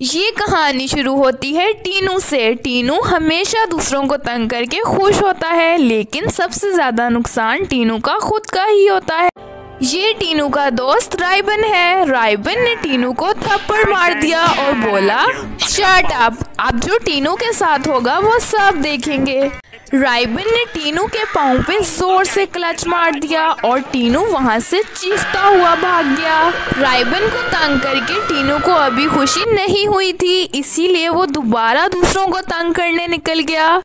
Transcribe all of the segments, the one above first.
ये कहानी शुरू होती है टीनू से। टीनू हमेशा दूसरों को तंग करके खुश होता है, लेकिन सबसे ज्यादा नुकसान टीनू का खुद का ही होता है। ये टीनू का दोस्त राइबन है। राइबन ने टीनू को थप्पड़ मार दिया और बोला, शट अप, अब जो टीनू के साथ होगा वो सब देखेंगे। राइबन ने टीनू के पाँव पे जोर से क्लच मार दिया और टीनू वहाँ से चीखता हुआ भाग गया। राइबन को तंग करके टीनू को अभी खुशी नहीं हुई थी, इसीलिए वो दोबारा दूसरों को तंग करने निकल गया।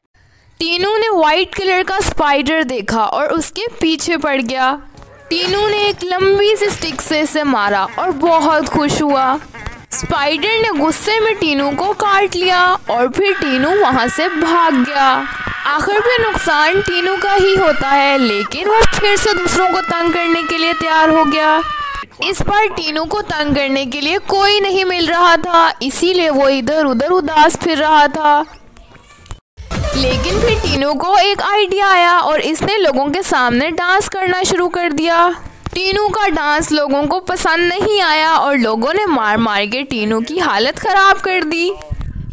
टीनू ने व्हाइट कलर का स्पाइडर देखा और उसके पीछे पड़ गया। टीनू ने एक लंबी सी स्टिक से इसे मारा और बहुत खुश हुआ। स्पाइडर ने गुस्से में टीनू को काट लिया और फिर टीनू वहाँ से भाग गया। आखिर में नुकसान टीनू का ही होता है, लेकिन वो फिर से दूसरों को तंग करने के लिए तैयार हो गया। इस बार टीनू को तंग करने के लिए कोई नहीं मिल रहा था, इसीलिए वो इधर उधर उदास फिर रहा था। लेकिन फिर टीनू को एक आइडिया आया और इसने लोगों के सामने डांस करना शुरू कर दिया। टीनू का डांस लोगों को पसंद नहीं आया और लोगों ने मार मार के टीनू की हालत खराब कर दी।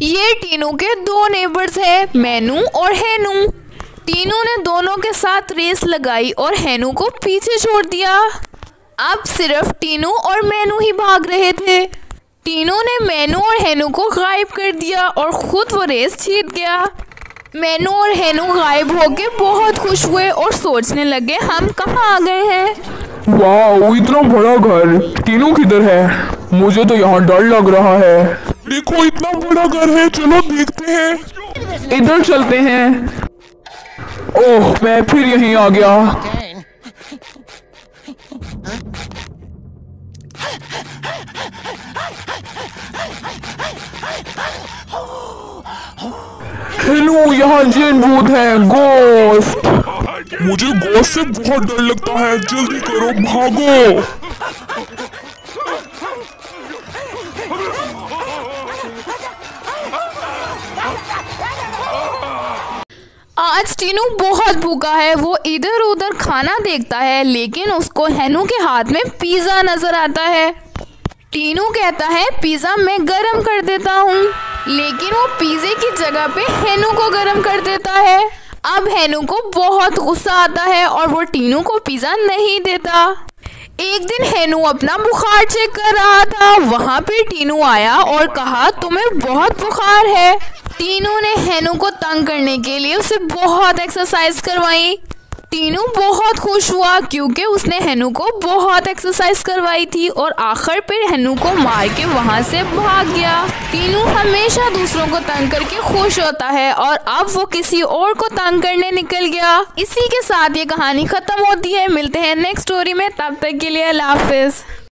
ये टीनू के दो नेबर्स हैं, मैनू और हैनू। टीनू ने दोनों के साथ रेस लगाई और हैनू को पीछे छोड़ दिया। अब सिर्फ टीनू और मैनू ही भाग रहे थे। टीनू ने मैनू और हैनू को गायब कर दिया और खुद वो रेस जीत गया। मैनू और हैनू गायब होके बहुत खुश हुए और सोचने लगे, हम कहाँ आ गए हैं। वाह, इतना बड़ा घर। टीनू किधर है? मुझे तो यहाँ डर लग रहा है। देखो, इतना बड़ा घर है, चलो देखते हैं। इधर चलते हैं। ओह, मैं फिर यहीं आ गया। हेलो, यहाँ जिन भूत है, गोस्ट। मुझे गोस्ट से बहुत डर लगता है, जल्दी करो, भागो। आज टीनू बहुत भूखा है। वो इधर उधर खाना देखता है, लेकिन उसको हैनू के हाथ में पिज्जा नजर आता है। टीनू कहता है, पिज्जा मैं गरम कर देता हूँ, लेकिन वो पिज्जे की जगह पे हैनू को गरम कर देता है। अब हैनू को बहुत गुस्सा आता है और वो टीनू को पिज्जा नहीं देता। एक दिन हैनू अपना बुखार चेक कर रहा था, वहाँ पे टीनू आया और कहा, तुम्हें बहुत बुखार है। टीनू ने हैनू को तंग करने के लिए उसे बहुत एक्सरसाइज करवाई। टीनू बहुत खुश हुआ क्योंकि उसने हैनू को बहुत एक्सरसाइज करवाई थी और आखिर पे हैनू को मार के वहाँ से भाग गया। टीनू हमेशा दूसरों को तंग करके खुश होता है और अब वो किसी और को तंग करने निकल गया। इसी के साथ ये कहानी खत्म होती है। मिलते हैं नेक्स्ट स्टोरी में, तब तक के लिए अल्लाह हाफिज।